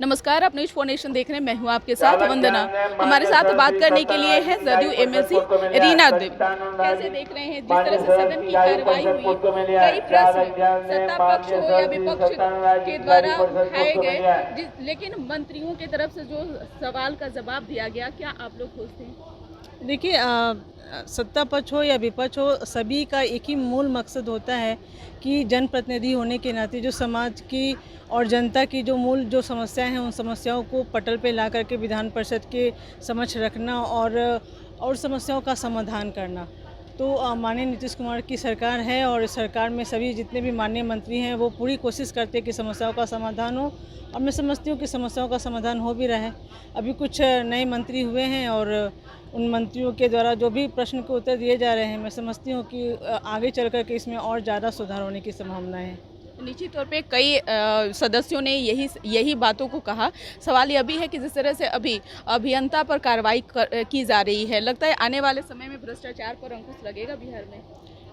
नमस्कार, आप news 4 nation देख रहे हैं। मैं हूं आपके साथ वंदना। हमारे साथ बात करने के लिए है जदयू एमएलसी रीना देवी। कैसे देख रहे हैं जिस तरह से सदन की कार्रवाई हुई, कई प्रश्न सत्ता पक्ष हो या विपक्ष के द्वारा उठाए गए, लेकिन मंत्रियों की तरफ से जो सवाल का जवाब दिया गया, क्या आप लोग खुश थे? देखिए, सत्ता पक्ष हो या विपक्ष हो, सभी का एक ही मूल मकसद होता है कि जनप्रतिनिधि होने के नाते जो समाज की और जनता की जो समस्याएं हैं, उन समस्याओं को पटल पे ला करके विधान परिषद के समक्ष रखना और समस्याओं का समाधान करना। तो माननीय नीतीश कुमार की सरकार है और इस सरकार में सभी जितने भी माननीय मंत्री हैं वो पूरी कोशिश करते हैं कि समस्याओं का समाधान हो, और मैं समझती हूँ कि समस्याओं का समाधान हो भी रहा है। अभी कुछ नए मंत्री हुए हैं और उन मंत्रियों के द्वारा जो भी प्रश्न के उत्तर दिए जा रहे हैं, मैं समझती हूँ कि आगे चल कर के इसमें और ज़्यादा सुधार होने की संभावनाएं हैं। निश्चित तौर पे कई सदस्यों ने यही बातों को कहा। सवाल यह भी है कि जिस तरह से अभी अभियंता पर कार्रवाई की जा रही है, लगता है आने वाले समय में भ्रष्टाचार पर अंकुश लगेगा बिहार में।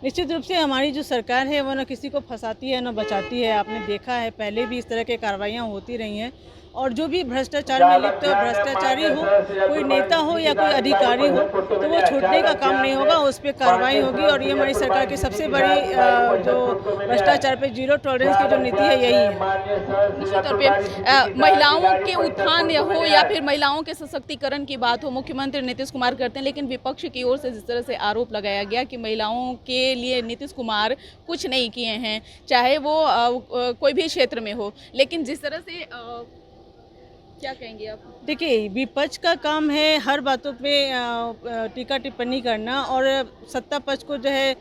निश्चित रूप से हमारी जो सरकार है वो न किसी को फंसाती है न बचाती है। आपने देखा है पहले भी इस तरह के कार्रवाइयाँ होती रही हैं, और जो भी भ्रष्टाचार में लिप्त हो, भ्रष्टाचारी हो, कोई नेता हो या कोई अधिकारी हो, तो वो छूटने का काम नहीं होगा, उस पर कार्रवाई होगी। और ये हमारी सरकार की सबसे बड़ी जो भ्रष्टाचार पे जीरो टॉलरेंस की जो नीति है, यही है। निश्चित तौर पे महिलाओं के उत्थान हो या फिर महिलाओं के सशक्तिकरण की बात हो, मुख्यमंत्री नीतीश कुमार करते हैं, लेकिन विपक्ष की ओर से जिस तरह से आरोप लगाया गया कि महिलाओं के लिए नीतीश कुमार कुछ नहीं किए हैं, चाहे वो कोई भी क्षेत्र में हो, लेकिन जिस तरह से क्या कहेंगे आप? देखिए, विपक्ष का काम है हर बातों पे टीका टिप्पणी करना और सत्ता पक्ष को जो है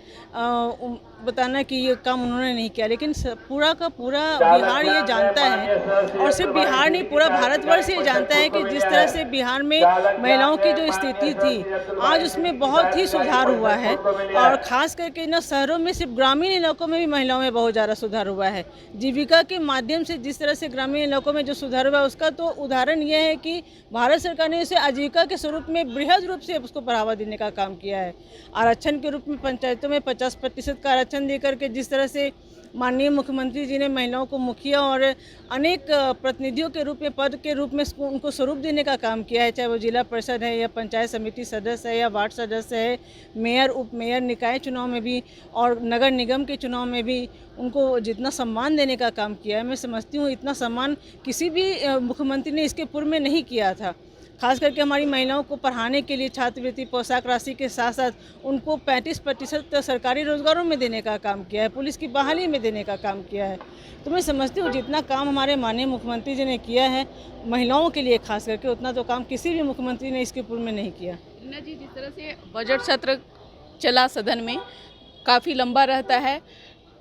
बताना कि ये काम उन्होंने नहीं किया। लेकिन पूरा का पूरा बिहार ये जानता है, और सिर्फ बिहार नहीं, पूरा भारतवर्ष ये जानता है कि जिस तरह से बिहार में महिलाओं की जो स्थिति थी, आज उसमें बहुत ही सुधार हुआ है। और ख़ास करके न शहरों में, सिर्फ ग्रामीण इलाकों में भी महिलाओं में बहुत ज़्यादा सुधार हुआ है। जीविका के माध्यम से जिस तरह से ग्रामीण इलाकों में जो सुधार हुआ है, उसका तो उदाहरण ये है कि भारत सरकार ने इसे आजीविका के स्वरूप में बृहद रूप से उसको बढ़ावा देने का काम किया है। आरक्षण के रूप में पंचायतों में 50% का आरक्षण देकर के जिस तरह से माननीय मुख्यमंत्री जी ने महिलाओं को मुखिया और अनेक प्रतिनिधियों के रूप में, पद के रूप में उनको स्वरूप देने का काम किया है, चाहे वो जिला परिषद है या पंचायत समिति सदस्य है या वार्ड सदस्य है, मेयर, उप मेयर, निकाय चुनाव में भी और नगर निगम के चुनाव में भी उनको जितना सम्मान देने का काम किया है, मैं समझती हूँ इतना सम्मान किसी भी मुख्यमंत्री ने इसके पूर्व में नहीं किया था। खास करके हमारी महिलाओं को पढ़ाने के लिए छात्रवृत्ति, पोशाक राशि के साथ साथ उनको 35% सरकारी रोजगारों में देने का काम किया है, पुलिस की बहाली में देने का काम किया है। तो मैं समझती हूँ जितना काम हमारे माननीय मुख्यमंत्री जी ने किया है महिलाओं के लिए खास करके, उतना तो काम किसी भी मुख्यमंत्री ने इसके पूर्व में नहीं किया। रीना जी, जिस तरह से बजट सत्र चला सदन में, काफ़ी लंबा रहता है,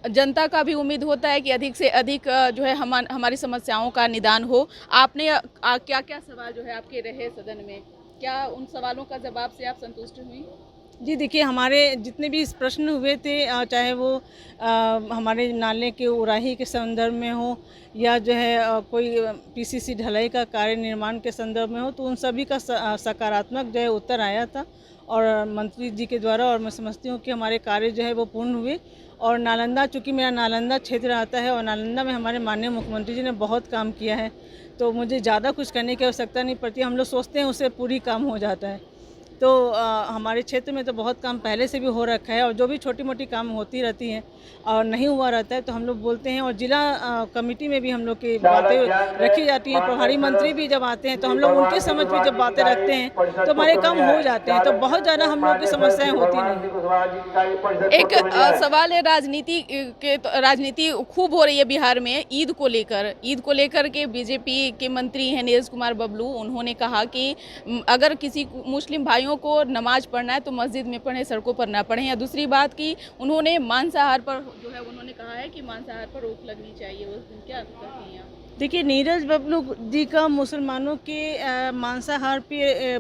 जनता का भी उम्मीद होता है कि अधिक से अधिक जो है हमारी समस्याओं का निदान हो। आपने क्या क्या सवाल जो है आपके रहे सदन में, क्या उन सवालों का जवाब से आप संतुष्ट हुई? जी देखिए, हमारे जितने भी प्रश्न हुए थे, चाहे वो हमारे नाले के उराही के संदर्भ में हो या जो है कोई पीसीसी ढलाई का कार्य निर्माण के संदर्भ में हो, तो उन सभी का सकारात्मक जो है उत्तर आया था और मंत्री जी के द्वारा। और मैं समझती हूँ कि हमारे कार्य जो है वो पूर्ण हुए। और नालंदा, चूँकि मेरा नालंदा क्षेत्र आता है और नालंदा में हमारे माननीय मुख्यमंत्री जी ने बहुत काम किया है, तो मुझे ज़्यादा कुछ करने की आवश्यकता नहीं पड़ती। हम लोग सोचते हैं उससे पूरी काम हो जाता है। तो हमारे क्षेत्र में तो बहुत काम पहले से भी हो रखा है, और जो भी छोटी मोटी काम होती रहती हैं और नहीं हुआ रहता है तो हम लोग बोलते हैं, और जिला कमेटी में भी हम लोग की बातें रखी जाती हैं। प्रभारी मंत्री भी जब आते हैं तो हम लोग उनके समझ में जब बातें रखते हैं तो हमारे काम हो जाते हैं, तो बहुत ज़्यादा हम लोग की समस्याएं होती नहीं। एक सवाल है, राजनीति खूब हो रही है बिहार में ईद को लेकर के बीजेपी के मंत्री हैं नीरज कुमार बबलू, उन्होंने कहा कि अगर किसी मुस्लिम भाइयों को नमाज पढ़ना है तो मस्जिद में पढ़ें, सड़कों पर ना पढ़ें। या दूसरी बात कि उन्होंने मांसाहार पर जो है उन्होंने कहा है कि मांसाहार पर रोक लगनी चाहिए। उस दिन क्या कहती हैं आप? देखिए, नीरज बबलू जी का मुसलमानों के मांसाहार पे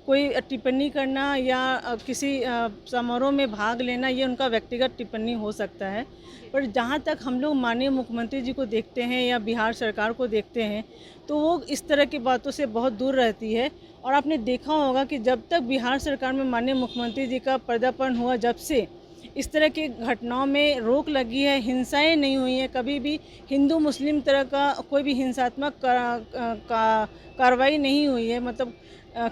कोई टिप्पणी करना या किसी समारोह में भाग लेना, ये उनका व्यक्तिगत टिप्पणी हो सकता है। पर जहाँ तक हम लोग माननीय मुख्यमंत्री जी को देखते हैं या बिहार सरकार को देखते हैं, तो वो इस तरह की बातों से बहुत दूर रहती है। और आपने देखा होगा कि जब तक बिहार सरकार में माननीय मुख्यमंत्री जी का पदार्पण हुआ, जब से इस तरह की घटनाओं में रोक लगी है, हिंसाएं नहीं हुई हैं, कभी भी हिंदू मुस्लिम तरह का कोई भी हिंसात्मक कार्रवाई नहीं हुई है, मतलब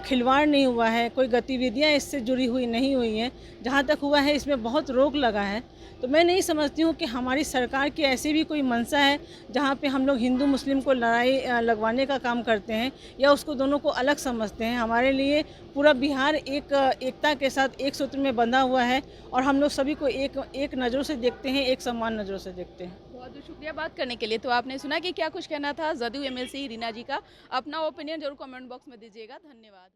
खिलवाड़ नहीं हुआ है, कोई गतिविधियां इससे जुड़ी हुई नहीं हुई हैं। जहां तक हुआ है इसमें बहुत रोक लगा है। तो मैं नहीं समझती हूँ कि हमारी सरकार की ऐसी भी कोई मंशा है जहाँ पे हम लोग हिंदू मुस्लिम को लड़ाई लगवाने का काम करते हैं या उसको दोनों को अलग समझते हैं। हमारे लिए पूरा बिहार एकता के साथ एक सूत्र में बंधा हुआ है और हम लोग सभी को एक नज़रों से देखते हैं, एक समान नज़रों से देखते हैं। बहुत बहुत शुक्रिया बात करने के लिए। तो आपने सुना कि क्या कुछ कहना था जदयू एमएलसी रीना जी का। अपना ओपिनियन जरूर कमेंट बॉक्स में दीजिएगा। धन्यवाद।